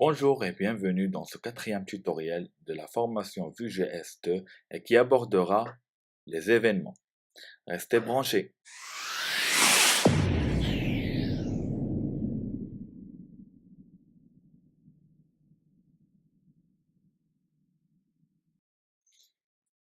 Bonjour et bienvenue dans ce quatrième tutoriel de la formation Vue.js 2 et qui abordera les événements. Restez branchés.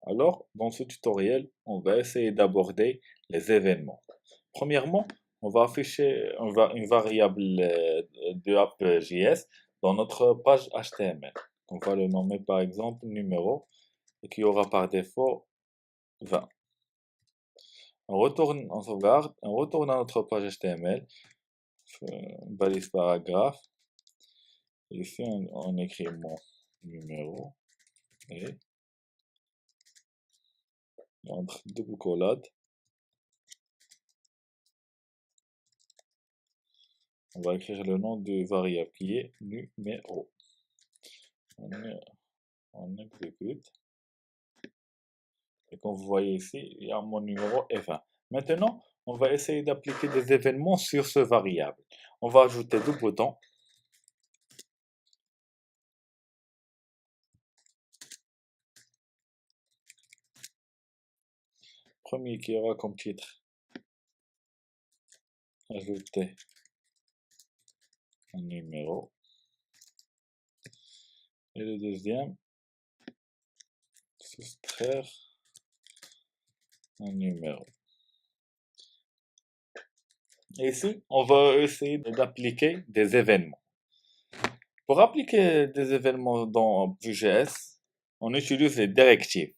Alors, dans ce tutoriel, on va essayer d'aborder les événements. Premièrement, on va afficher une variable de app.js dans notre page HTML. On va le nommer par exemple numéro et qui aura par défaut 20. On retourne, on sauvegarde, on retourne à notre page HTML, balise paragraphe. Ici, on écrit mon numéro et entre double collade, on va écrire le nom de variable qui est numéro. On exécute. Et comme vous voyez ici, il y a mon numéro est 20. Maintenant, on va essayer d'appliquer des événements sur ce variable. On va ajouter deux boutons. Premier qui aura comme titre ajouter un numéro. Et le deuxième, soustraire un numéro. Et ici, on va essayer d'appliquer des événements. Pour appliquer des événements dans Vue.js, on utilise les directives.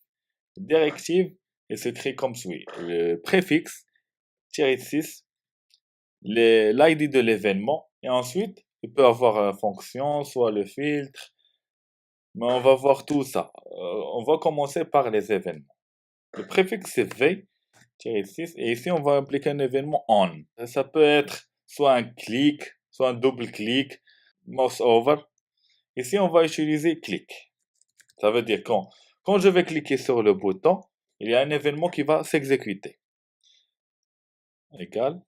Les directives, elles s'écrivent comme suit. Le préfixe, -6, l'ID de l'événement, et ensuite, il peut avoir une fonction, soit le filtre, mais on va voir tout ça. On va commencer par les événements. Le préfixe c'est v-6, et ici on va appliquer un événement on. Ça peut être soit un clic, soit un double clic, mouse over. Ici on va utiliser clic. Ça veut dire quand je vais cliquer sur le bouton, il y a un événement qui va s'exécuter. Égal.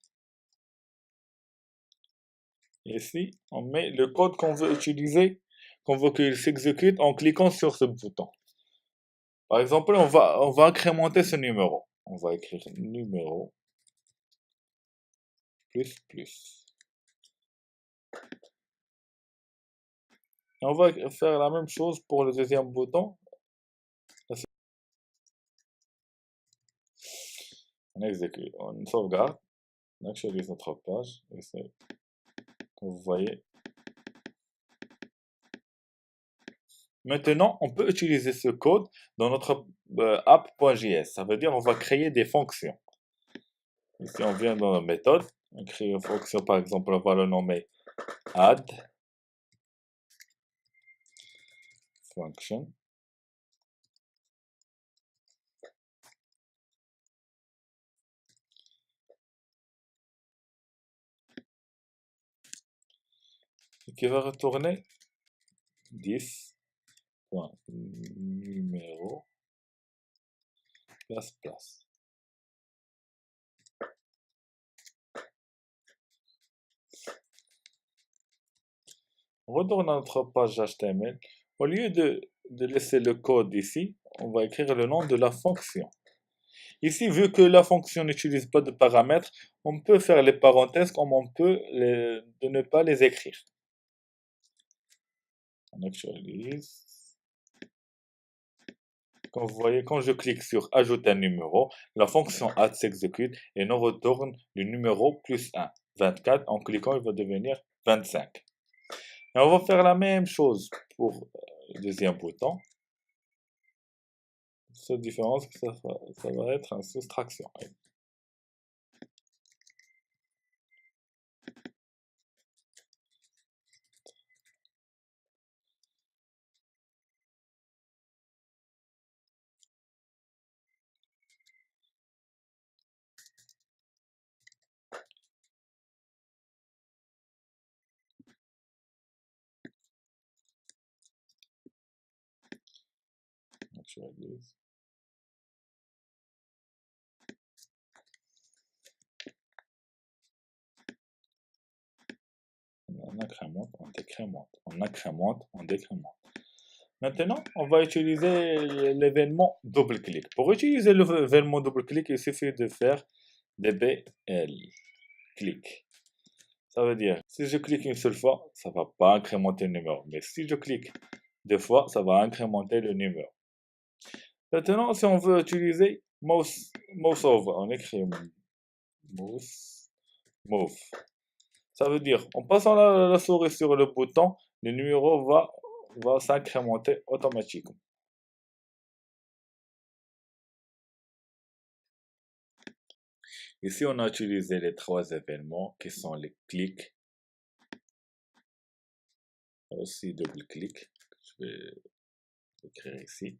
Ici, on met le code qu'on veut utiliser, qu'on veut qu'il s'exécute en cliquant sur ce bouton. Par exemple, on va incrémenter ce numéro. On va écrire numéro plus. Et on va faire la même chose pour le deuxième bouton. On exécute, on sauvegarde, on actualise notre page. Et c'est, comme vous voyez. Maintenant, on peut utiliser ce code dans notre app.js. Ça veut dire on va créer des fonctions. Ici, on vient dans la méthode, on crée une fonction, par exemple, on va le nommer add function. Qui va retourner 10.numéro place. On retourne à notre page HTML. Au lieu de laisser le code ici, on va écrire le nom de la fonction. Ici, vu que la fonction n'utilise pas de paramètres, on peut faire les parenthèses comme on peut de ne pas les écrire. On actualise. Comme vous voyez, quand je clique sur ajouter un numéro, la fonction add s'exécute et nous retourne le numéro plus 1. 24, en cliquant, il va devenir 25. Et on va faire la même chose pour le deuxième bouton. La seule différence, ça va être une soustraction. Actualise. on incrémente, on décrémente, on incrémente, on décrémente. Maintenant, on va utiliser l'événement double-clic. Pour utiliser l'événement double-clic, il suffit de faire dbl, clic. Ça veut dire, si je clique une seule fois, ça ne va pas incrémenter le numéro. Mais si je clique deux fois, ça va incrémenter le numéro. Maintenant, si on veut utiliser mouse over, on écrit mouse move. Ça veut dire, en passant la souris sur le bouton, le numéro va s'incrémenter automatiquement. Ici, on a utilisé les trois événements qui sont les clics, aussi double-clic. Je vais écrire ici.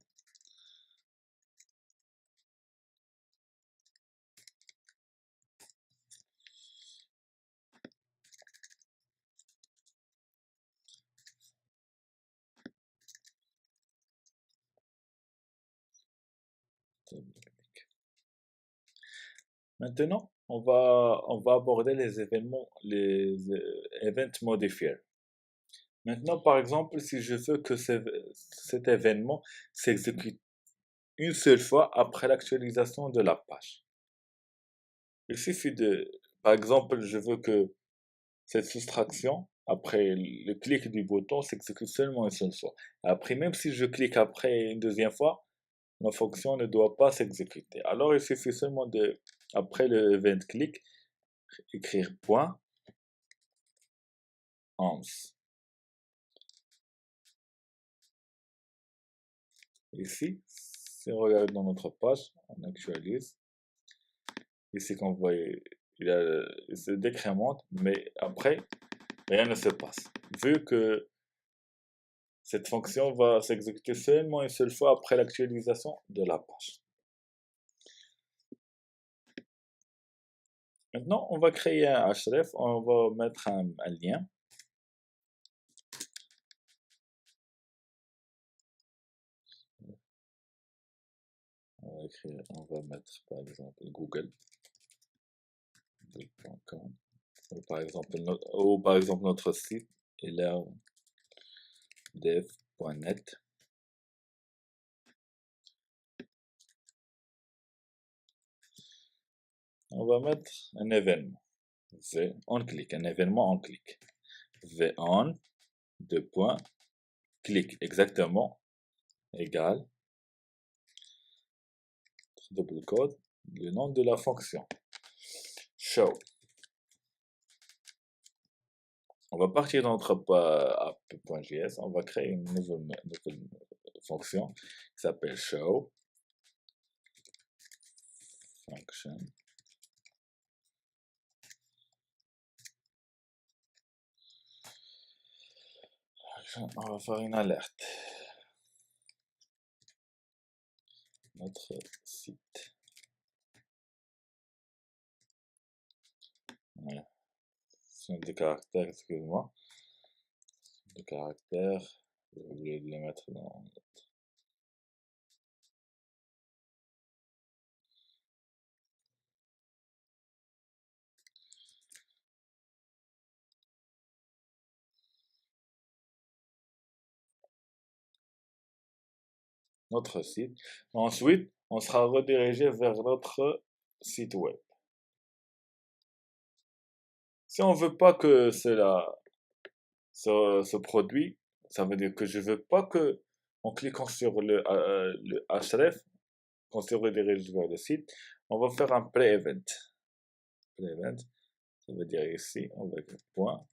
Maintenant, on va aborder les événements, les event modifiers. Maintenant, par exemple, si je veux que cet événement s'exécute une seule fois après l'actualisation de la page. Il suffit de, par exemple, je veux que cette soustraction, après le clic du bouton, s'exécute seulement une seule fois. Après, même si je clique après une deuxième fois, ma fonction ne doit pas s'exécuter. Alors, il suffit seulement de, après le event click, écrire point ans. Ici, si on regarde dans notre page, on actualise. Ici, qu'on voit, il se décrémente, mais après, rien ne se passe. Vu que cette fonction va s'exécuter seulement une seule fois après l'actualisation de la page. Maintenant, on va créer un href, on va mettre un lien. On va mettre par exemple google.com ou par exemple notre site dev.net. On va mettre un événement un événement en clic on clic exactement égale double code le nom de la fonction show. On va partir dans notre app.js, on va créer une nouvelle fonction qui s'appelle show function. On va faire une alerte. Notre site. Voilà. C'est des caractères, excuse-moi. Des caractères. J'ai oublié de les mettre dans notre site. Ensuite, on sera redirigé vers notre site web. Si on veut pas que cela se produit, ça veut dire que je veux pas que en cliquant sur le href, qu'on se redirige vers le site, on va faire un play-event. Play-event, ça veut dire ici, on va dire point.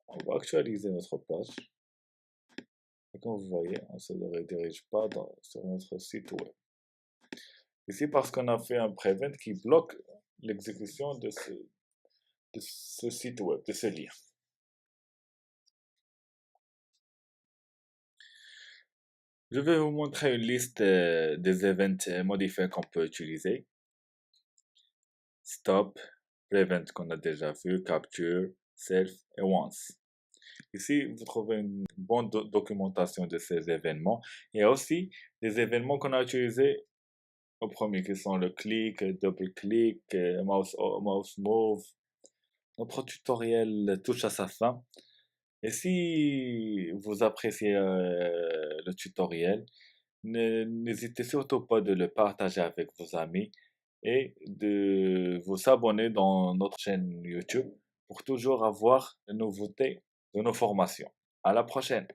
On va actualiser notre page. Et comme vous voyez, on ne se redirige pas sur notre site web. Ici, parce qu'on a fait un prevent qui bloque l'exécution de ce site web, de ce lien. Je vais vous montrer une liste des events modifiés qu'on peut utiliser. Stop, prevent qu'on a déjà vu, capture, self et once. Ici, vous trouvez une bonne documentation de ces événements et aussi les événements qu'on a utilisés au premier, qui sont le clic, double clic, mouse move, notre tutoriel touche à sa fin. Et si vous appréciez le tutoriel, n'hésitez surtout pas de le partager avec vos amis et de vous abonner dans notre chaîne YouTube pour toujours avoir des nouveautés de nos formations. À la prochaine!